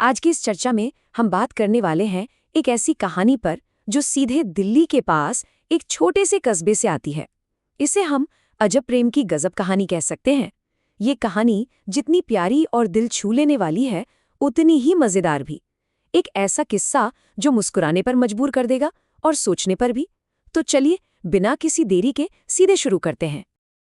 आज की इस चर्चा में हम बात करने वाले हैं एक ऐसी कहानी पर जो सीधे दिल्ली के पास एक छोटे से कस्बे से आती है। इसे हम अजब प्रेम की गजब कहानी कह सकते हैं। ये कहानी जितनी प्यारी और दिल छू लेने वाली है, उतनी ही मजेदार भी। एक ऐसा किस्सा जो मुस्कुराने पर मजबूर कर देगा और सोचने पर भी। तो चलिए बिना किसी देरी के सीधे शुरू करते हैं।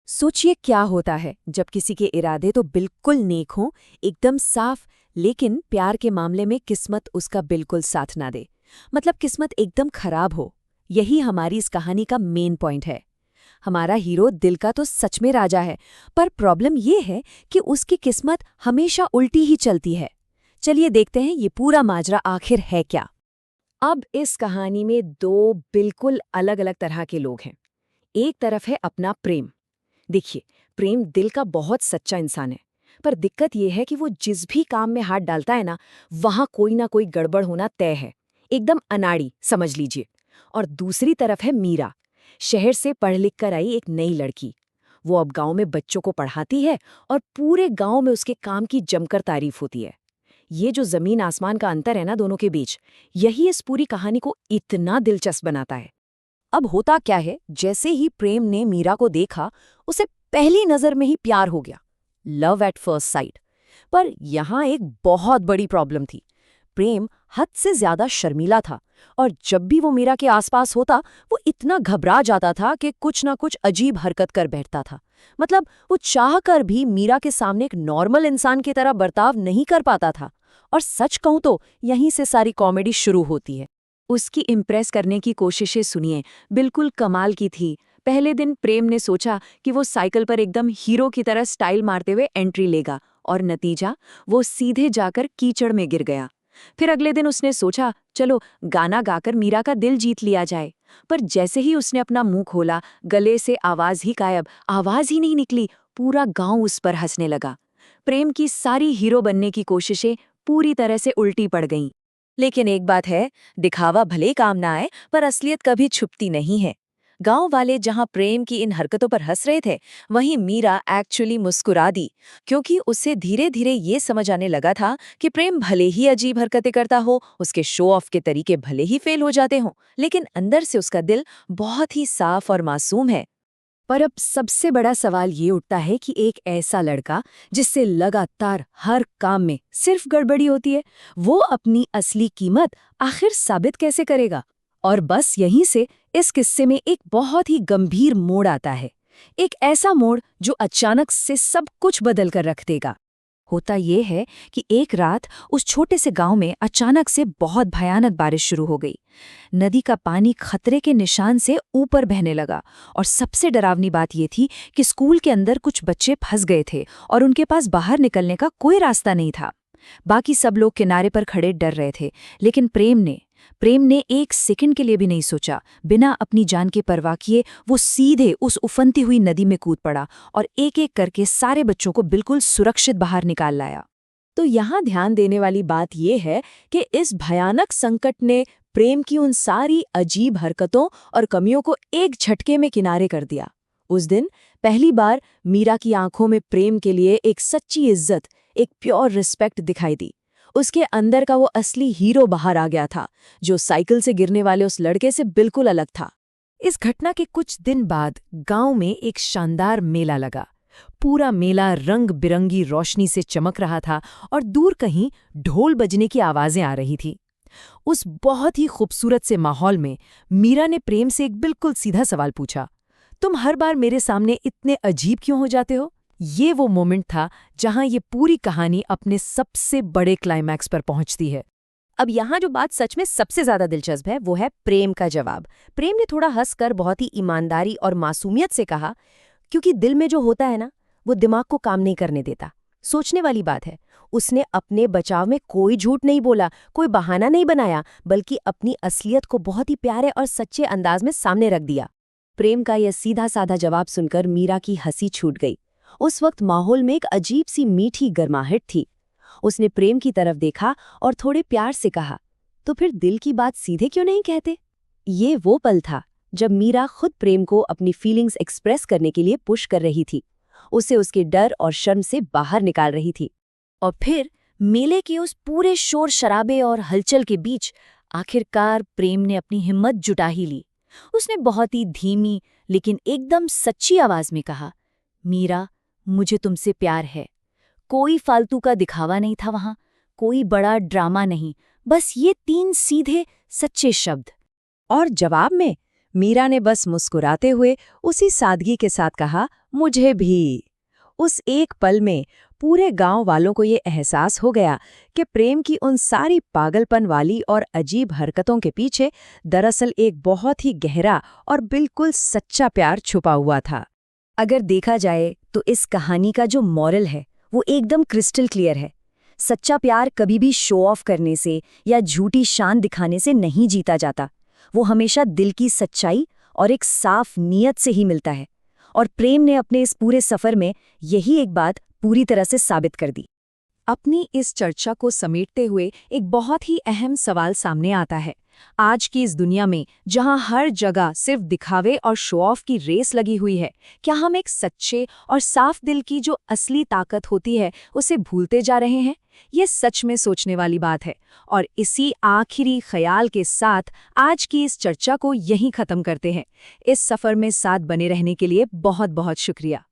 सोचिए क्या होता है जब किसी के इरादे तो बिल्कुल नेक हों, एकदम साफ, लेकिन प्यार के मामले में किस्मत उसका बिल्कुल साथ ना दे। मतलब किस्मत एकदम खराब हो। यही हमारी इस कहानी का मेन पॉइंट है। हमारा हीरो दिल का तो सच में राजा है, पर प्रॉब्लम ये है कि उसकी किस्मत हमेशा उल्टी ही चलती है। चलिए देखते हैं ये पूरा माजरा आखिर है क्या। अब इस कहानी में दो बिल्कुल अलग अलग तरह के लोग हैं। एक तरफ है अपना प्रेम। देखिए, प्रेम दिल का बहुत सच्चा इंसान है, पर दिक्कत यह है कि वो जिस भी काम में हाथ डालता है वहां कोई ना कोई गड़बड़ होना तय है। एकदम अनाड़ी समझ लीजिए। और दूसरी तरफ है मीरा, शहर से पढ़ लिख कर आई एक नई लड़की। वो अब गांव में बच्चों को पढ़ाती है और पूरे गांव में उसके काम की जमकर तारीफ होती है। ये जो जमीन आसमान का अंतर है दोनों के बीच, यही इस पूरी कहानी को इतना दिलचस्प बनाता है। अब होता क्या है, जैसे ही प्रेम ने मीरा को देखा, उसे पहली नजर में ही प्यार हो गया। Love at first sight. पर यहाँ एक बहुत बड़ी प्रॉब्लम थी। प्रेम हद से ज्यादा शर्मीला था, और जब भी वो मीरा के आसपास होता, वो इतना घबरा जाता था कि कुछ ना कुछ अजीब हरकत कर बैठता था। मतलब वो चाहकर भी मीरा के सामने एक नॉर्मल इंसान की तरह बर्ताव नहीं कर पाता था। और सच कहूं तो यहीं से सारी कॉमेडी शुरू होती है। उसकी इम्प्रेस करने की कोशिशें सुनिए, बिल्कुल कमाल की थी। पहले दिन प्रेम ने सोचा कि वो साइकिल पर एकदम हीरो की तरह स्टाइल मारते हुए एंट्री लेगा, और नतीजा, वो सीधे जाकर कीचड़ में गिर गया। फिर अगले दिन उसने सोचा, चलो गाना गाकर मीरा का दिल जीत लिया जाए। पर जैसे ही उसने अपना मुंह खोला, गले से आवाज ही गायब, आवाज ही नहीं निकली। पूरा गांव उस पर हंसने लगा। प्रेम की सारी हीरो बनने की कोशिशें पूरी तरह से उल्टी पड़ गईं। लेकिन एक बात है, दिखावा भले काम ना आए, पर असलियत कभी छुपती नहीं है। गांव वाले जहां प्रेम की इन हरकतों पर हंस रहे थे, वहीं मीरा एक्चुअली मुस्कुरा दी, क्योंकि उसे धीरे धीरे ये समझ आने लगा था कि प्रेम भले ही अजीब हरकतें करता हो, उसके शो ऑफ के तरीके भले ही फेल हो जाते हों, लेकिन अंदर से उसका दिल बहुत ही साफ और मासूम है। पर अब सबसे बड़ा सवाल ये उठता है कि एक ऐसा लड़का जिससे लगातार हर काम में सिर्फ गड़बड़ी होती है, वो अपनी असली कीमत आखिर साबित कैसे करेगा? और बस यहीं से इस किस्से में एक बहुत ही गंभीर मोड़ आता है। एक ऐसा मोड़ जो अचानक से सब कुछ बदल कर रख देगा। होता ये है कि एक रात उस छोटे से गांव में अचानक से बहुत भयानक बारिश शुरू हो गई। नदी का पानी खतरे के निशान से ऊपर बहने लगा, और सबसे डरावनी बात ये थी कि स्कूल के अंदर कुछ बच्चे फंस गए थे और उनके पास बाहर निकलने का कोई रास्ता नहीं था। बाकी सब लोग किनारे पर खड़े डर रहे थे, लेकिन प्रेम ने एक सेकंड के लिए भी नहीं सोचा। बिना अपनी जान की परवाह किए वो सीधे उस उफनती हुई नदी में कूद पड़ा और एक एक करके सारे बच्चों को बिल्कुल सुरक्षित बाहर निकाल लाया। तो यहाँ ध्यान देने वाली बात यह है कि इस भयानक संकट ने प्रेम की उन सारी अजीब हरकतों और कमियों को एक झटके में किनारे कर दिया। उस दिन पहली बार मीरा की आंखों में प्रेम के लिए एक सच्ची इज्जत, एक प्योर रिस्पेक्ट दिखाई दी। उसके अंदर का वो असली हीरो बाहर आ गया था, जो साइकिल से गिरने वाले उस लड़के से बिल्कुल अलग था। इस घटना के कुछ दिन बाद गांव में एक शानदार मेला लगा। पूरा मेला रंग बिरंगी रोशनी से चमक रहा था, और दूर कहीं ढोल बजने की आवाजें आ रही थी। उस बहुत ही खूबसूरत से माहौल में मीरा ने प्रेम से एक बिल्कुल सीधा सवाल पूछा, तुम हर बार मेरे सामने इतने अजीब क्यों हो जाते हो? ये वो मोमेंट था जहां ये पूरी कहानी अपने सबसे बड़े क्लाइमैक्स पर पहुंचती है। अब यहाँ जो बात सच में सबसे ज्यादा दिलचस्प है, वो है प्रेम का जवाब। प्रेम ने थोड़ा हंसकर बहुत ही ईमानदारी और मासूमियत से कहा, क्योंकि दिल में जो होता है वो दिमाग को काम नहीं करने देता। सोचने वाली बात है, उसने अपने बचाव में कोई झूठ नहीं बोला, कोई बहाना नहीं बनाया, बल्कि अपनी असलियत को बहुत ही प्यारे और सच्चे अंदाज में सामने रख दिया। प्रेम का यह सीधा साधा जवाब सुनकर मीरा की हंसी छूट गई। उस वक्त माहौल में एक अजीब सी मीठी गर्माहट थी। उसने प्रेम की तरफ देखा और थोड़े प्यार से कहा, तो फिर दिल की बात सीधे क्यों नहीं कहते? ये वो पल था जब मीरा खुद प्रेम को अपनी फीलिंग्स एक्सप्रेस करने के लिए पुश कर रही थी, उसे उसके डर और शर्म से बाहर निकाल रही थी। और फिर मेले के उस पूरे शोर शराबे और हलचल के बीच आखिरकार प्रेम ने अपनी हिम्मत जुटा ही ली। उसने बहुत ही धीमी लेकिन एकदम सच्ची आवाज में कहा, मीरा, मुझे तुमसे प्यार है। कोई फालतू का दिखावा नहीं था वहां, कोई बड़ा ड्रामा नहीं, बस ये 3 सीधे सच्चे शब्द। और जवाब में मीरा ने बस मुस्कुराते हुए उसी सादगी के साथ कहा, मुझे भी। उस एक पल में पूरे गांव वालों को ये एहसास हो गया कि प्रेम की उन सारी पागलपन वाली और अजीब हरकतों के पीछे दरअसल एक बहुत ही गहरा और बिल्कुल सच्चा प्यार छुपा हुआ था। अगर देखा जाए तो इस कहानी का जो मॉरल है वो एकदम क्रिस्टल क्लियर है। सच्चा प्यार कभी भी शो ऑफ करने से या झूठी शान दिखाने से नहीं जीता जाता। वो हमेशा दिल की सच्चाई और एक साफ नीयत से ही मिलता है। और प्रेम ने अपने इस पूरे सफर में यही एक बात पूरी तरह से साबित कर दी। अपनी इस चर्चा को समेटते हुए एक बहुत ही अहम सवाल सामने आता है। आज की इस दुनिया में जहां हर जगह सिर्फ दिखावे और शो ऑफ की रेस लगी हुई है, क्या हम एक सच्चे और साफ दिल की जो असली ताकत होती है उसे भूलते जा रहे हैं? ये सच में सोचने वाली बात है। और इसी आखिरी ख्याल के साथ आज की इस चर्चा को यहीं खत्म करते हैं। इस सफर में साथ बने रहने के लिए बहुत बहुत शुक्रिया।